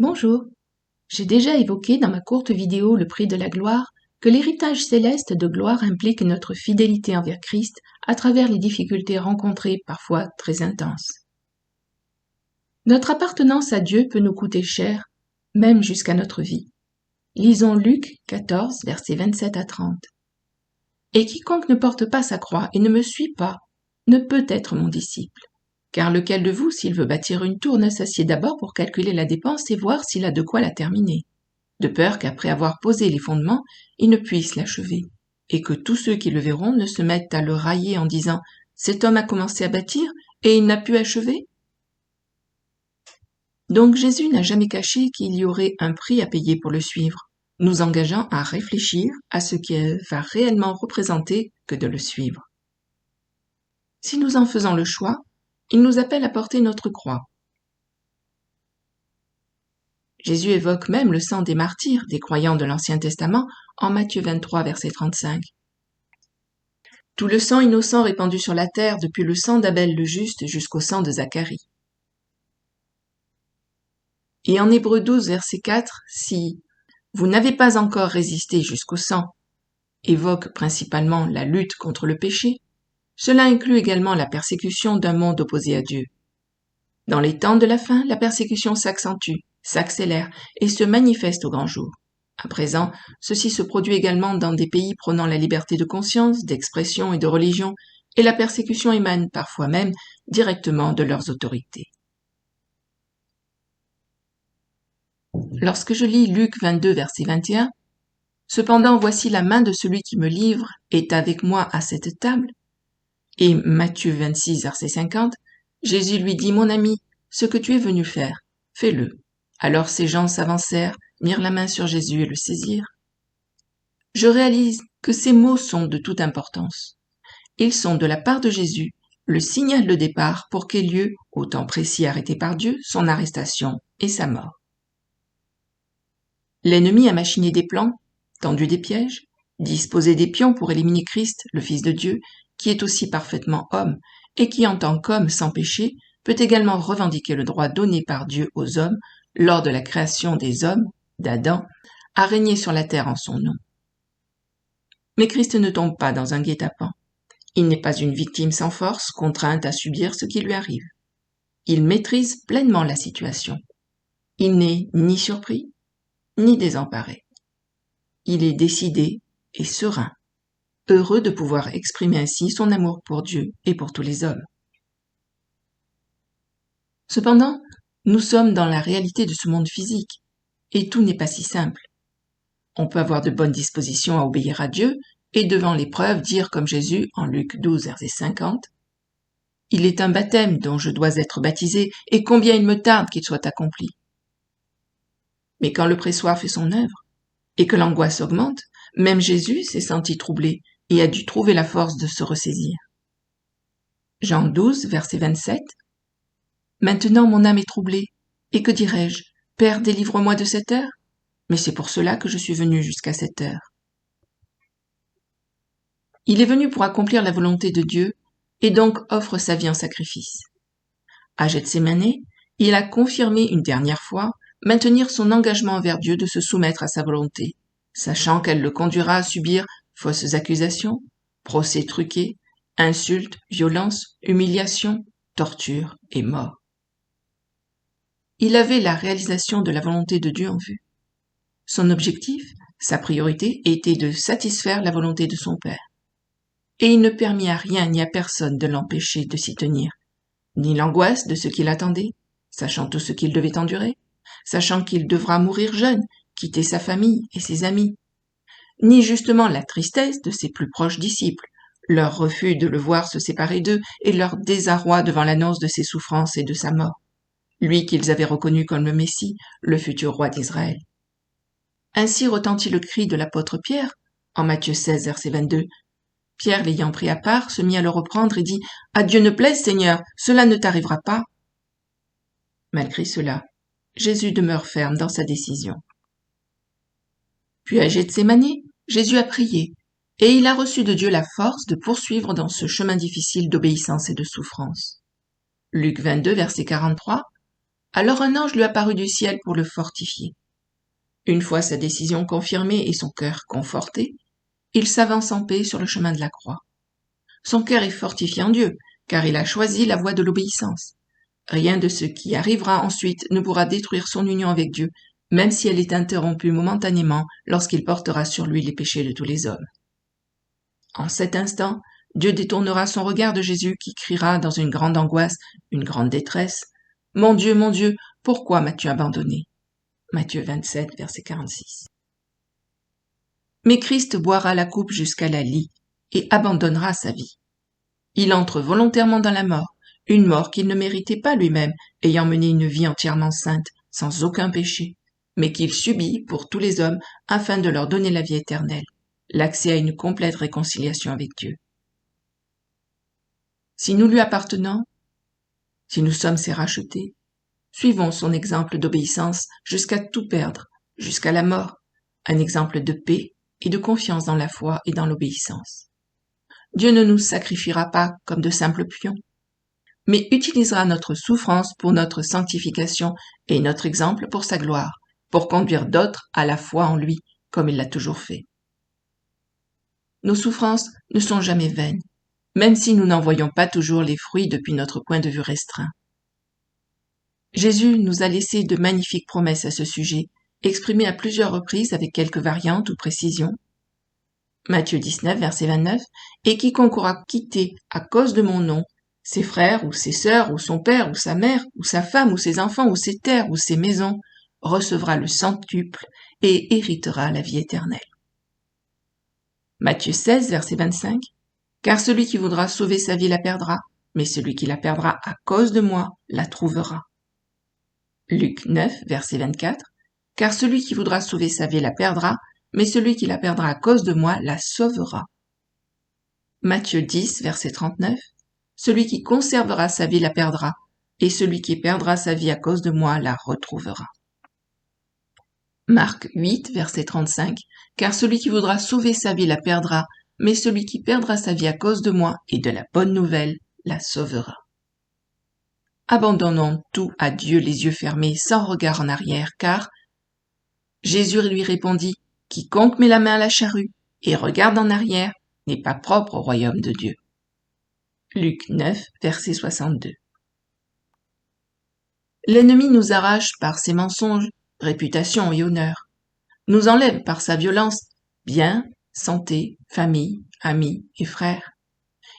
Bonjour. J'ai déjà évoqué dans ma courte vidéo Le prix de la gloire que l'héritage céleste de gloire implique notre fidélité envers Christ à travers les difficultés rencontrées parfois très intenses. Notre appartenance à Dieu peut nous coûter cher, même jusqu'à notre vie. Lisons Luc 14, versets 27 à 30. « Et quiconque ne porte pas sa croix et ne me suit pas, ne peut être mon disciple. Car lequel de vous, s'il veut bâtir une tour, ne s'assied d'abord pour calculer la dépense et voir s'il a de quoi la terminer, de peur qu'après avoir posé les fondements, il ne puisse l'achever, et que tous ceux qui le verront ne se mettent à le railler en disant « Cet homme a commencé à bâtir, et il n'a pu achever ?» Donc Jésus n'a jamais caché qu'il y aurait un prix à payer pour le suivre, nous engageant à réfléchir à ce qu'il va réellement représenter que de le suivre. Si nous en faisons le choix, il nous appelle à porter notre croix. Jésus évoque même le sang des martyrs, des croyants de l'Ancien Testament, en Matthieu 23, verset 35. Tout le sang innocent répandu sur la terre, depuis le sang d'Abel le juste jusqu'au sang de Zacharie. Et en Hébreux 12, verset 4, si « vous n'avez pas encore résisté jusqu'au sang » évoque principalement la lutte contre le péché, cela inclut également la persécution d'un monde opposé à Dieu. Dans les temps de la fin, la persécution s'accentue, s'accélère et se manifeste au grand jour. À présent, ceci se produit également dans des pays prônant la liberté de conscience, d'expression et de religion, et la persécution émane parfois même directement de leurs autorités. Lorsque je lis Luc 22, verset 21, « Cependant, voici la main de celui qui me livre est avec moi à cette table » et Matthieu 26, verset 50, Jésus lui dit « Mon ami, ce que tu es venu faire, fais-le. » Alors ces gens s'avancèrent, mirent la main sur Jésus et le saisirent. Je réalise que ces mots sont de toute importance. Ils sont de la part de Jésus le signal de départ pour qu'ait lieu, au temps précis arrêté par Dieu, son arrestation et sa mort. L'ennemi a machiné des plans, tendu des pièges, disposé des pions pour éliminer Christ, le Fils de Dieu, qui est aussi parfaitement homme, et qui en tant qu'homme sans péché, peut également revendiquer le droit donné par Dieu aux hommes, lors de la création des hommes, d'Adam, à régner sur la terre en son nom. Mais Christ ne tombe pas dans un guet-apens. Il n'est pas une victime sans force, contrainte à subir ce qui lui arrive. Il maîtrise pleinement la situation. Il n'est ni surpris, ni désemparé. Il est décidé et serein, heureux de pouvoir exprimer ainsi son amour pour Dieu et pour tous les hommes. Cependant, nous sommes dans la réalité de ce monde physique, et tout n'est pas si simple. On peut avoir de bonnes dispositions à obéir à Dieu, et devant l'épreuve dire comme Jésus en Luc 12, verset 50, « Il est un baptême dont je dois être baptisé, et combien il me tarde qu'il soit accompli. » Mais quand le pressoir fait son œuvre, et que l'angoisse augmente, même Jésus s'est senti troublé et a dû trouver la force de se ressaisir. Jean 12, verset 27, « Maintenant mon âme est troublée, et que dirai-je ? Père, délivre-moi de cette heure ? Mais c'est pour cela que je suis venu jusqu'à cette heure. » Il est venu pour accomplir la volonté de Dieu, et donc offre sa vie en sacrifice. À Gethsémani, il a confirmé une dernière fois maintenir son engagement envers Dieu de se soumettre à sa volonté, sachant qu'elle le conduira à subir fausses accusations, procès truqués, insultes, violences, humiliations, tortures et mort. Il avait la réalisation de la volonté de Dieu en vue. Son objectif, sa priorité, était de satisfaire la volonté de son Père. Et il ne permit à rien ni à personne de l'empêcher de s'y tenir, ni l'angoisse de ce qu'il attendait, sachant tout ce qu'il devait endurer, sachant qu'il devra mourir jeune, quitter sa famille et ses amis, ni justement la tristesse de ses plus proches disciples, leur refus de le voir se séparer d'eux et leur désarroi devant l'annonce de ses souffrances et de sa mort, lui qu'ils avaient reconnu comme le Messie, le futur roi d'Israël. Ainsi retentit le cri de l'apôtre Pierre, en Matthieu 16, verset 22. Pierre, l'ayant pris à part, se mit à le reprendre et dit « À Dieu ne plaise, Seigneur, cela ne t'arrivera pas. » Malgré cela, Jésus demeure ferme dans sa décision. Puis à Gethsémani, Jésus a prié, et il a reçu de Dieu la force de poursuivre dans ce chemin difficile d'obéissance et de souffrance. Luc 22, verset 43. Alors un ange lui apparut du ciel pour le fortifier. Une fois sa décision confirmée et son cœur conforté, il s'avance en paix sur le chemin de la croix. Son cœur est fortifié en Dieu, car il a choisi la voie de l'obéissance. Rien de ce qui arrivera ensuite ne pourra détruire son union avec Dieu, même si elle est interrompue momentanément lorsqu'il portera sur lui les péchés de tous les hommes. En cet instant, Dieu détournera son regard de Jésus qui criera dans une grande angoisse, une grande détresse, « Mon Dieu, pourquoi m'as-tu abandonné ?» Matthieu 27, verset 46. Mais Christ boira la coupe jusqu'à la lie et abandonnera sa vie. Il entre volontairement dans la mort, une mort qu'il ne méritait pas lui-même, ayant mené une vie entièrement sainte, sans aucun péché, mais qu'il subit pour tous les hommes afin de leur donner la vie éternelle, l'accès à une complète réconciliation avec Dieu. Si nous lui appartenons, si nous sommes ses rachetés, suivons son exemple d'obéissance jusqu'à tout perdre, jusqu'à la mort, un exemple de paix et de confiance dans la foi et dans l'obéissance. Dieu ne nous sacrifiera pas comme de simples pions, mais utilisera notre souffrance pour notre sanctification et notre exemple pour sa gloire, pour conduire d'autres à la foi en lui, comme il l'a toujours fait. Nos souffrances ne sont jamais vaines, même si nous n'en voyons pas toujours les fruits depuis notre point de vue restreint. Jésus nous a laissé de magnifiques promesses à ce sujet, exprimées à plusieurs reprises avec quelques variantes ou précisions. Matthieu 19, verset 29, « Et quiconque aura quitté à cause de mon nom ses frères ou ses sœurs ou son père ou sa mère ou sa femme ou ses enfants ou ses terres ou ses maisons recevra le centuple et héritera la vie éternelle. » Matthieu 16, verset 25, « Car celui qui voudra sauver sa vie la perdra, mais celui qui la perdra à cause de moi la trouvera. » Luc 9, verset 24, « Car celui qui voudra sauver sa vie la perdra, mais celui qui la perdra à cause de moi la sauvera. » Matthieu 10, verset 39, « Celui qui conservera sa vie la perdra, et celui qui perdra sa vie à cause de moi la retrouvera. » Marc 8, verset 35, « Car celui qui voudra sauver sa vie la perdra, mais celui qui perdra sa vie à cause de moi et de la bonne nouvelle la sauvera. » Abandonnons tout à Dieu les yeux fermés, sans regard en arrière, car Jésus lui répondit, « Quiconque met la main à la charrue et regarde en arrière n'est pas propre au royaume de Dieu. » Luc 9, verset 62. L'ennemi nous arrache par ses mensonges, réputation et honneur, nous enlève par sa violence biens, santé, famille, amis et frères.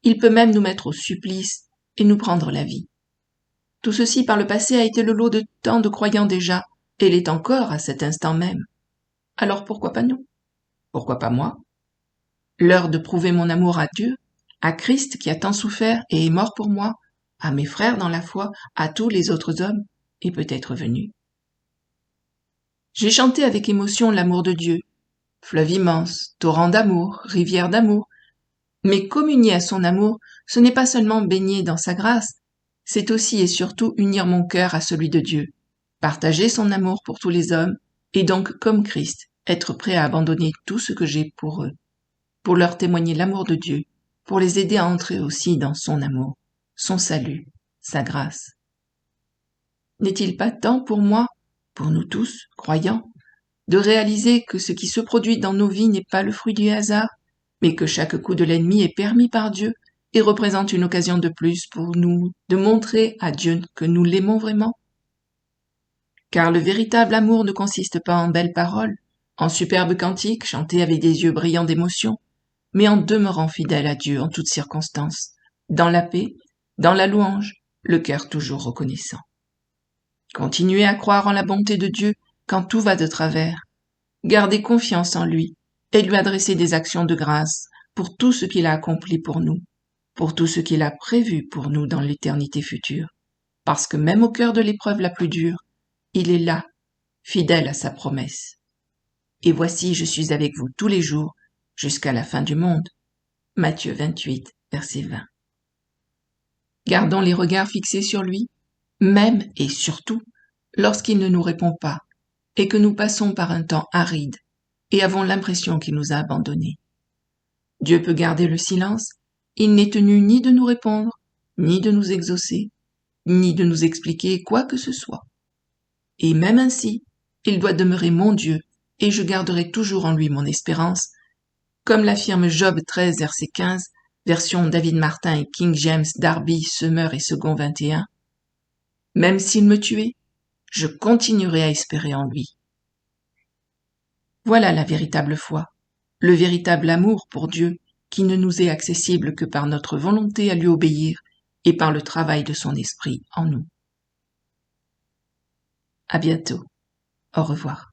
Il peut même nous mettre au supplice et nous prendre la vie. Tout ceci par le passé a été le lot de tant de croyants déjà, et l'est encore à cet instant même. Alors pourquoi pas nous? Pourquoi pas moi? L'heure de prouver mon amour à Dieu, à Christ qui a tant souffert et est mort pour moi, à mes frères dans la foi, à tous les autres hommes, est peut-être venue. J'ai chanté avec émotion l'amour de Dieu, fleuve immense, torrent d'amour, rivière d'amour, mais communier à son amour, ce n'est pas seulement baigner dans sa grâce, c'est aussi et surtout unir mon cœur à celui de Dieu, partager son amour pour tous les hommes, et donc, comme Christ, être prêt à abandonner tout ce que j'ai pour eux, pour leur témoigner l'amour de Dieu, pour les aider à entrer aussi dans son amour, son salut, sa grâce. N'est-il pas temps pour moi, pour nous tous, croyants, de réaliser que ce qui se produit dans nos vies n'est pas le fruit du hasard, mais que chaque coup de l'ennemi est permis par Dieu et représente une occasion de plus pour nous de montrer à Dieu que nous l'aimons vraiment? Car le véritable amour ne consiste pas en belles paroles, en superbes cantiques chantés avec des yeux brillants d'émotion, mais en demeurant fidèle à Dieu en toutes circonstances, dans la paix, dans la louange, le cœur toujours reconnaissant. Continuez à croire en la bonté de Dieu quand tout va de travers. Gardez confiance en lui et lui adressez des actions de grâce pour tout ce qu'il a accompli pour nous, pour tout ce qu'il a prévu pour nous dans l'éternité future, parce que même au cœur de l'épreuve la plus dure, il est là, fidèle à sa promesse. Et voici, je suis avec vous tous les jours, jusqu'à la fin du monde. Matthieu 28, verset 20. Gardons les regards fixés sur lui, même et surtout lorsqu'il ne nous répond pas et que nous passons par un temps aride et avons l'impression qu'il nous a abandonnés. Dieu peut garder le silence, il n'est tenu ni de nous répondre, ni de nous exaucer, ni de nous expliquer quoi que ce soit. et même ainsi, il doit demeurer mon Dieu, et je garderai toujours en lui mon espérance, comme l'affirme Job 13, verset 15, version David Martin et King James, Darby, Summer et Second 21. Même s'il me tuait, je continuerai à espérer en lui. Voilà la véritable foi, le véritable amour pour Dieu qui ne nous est accessible que par notre volonté à lui obéir et par le travail de son esprit en nous. À bientôt. Au revoir.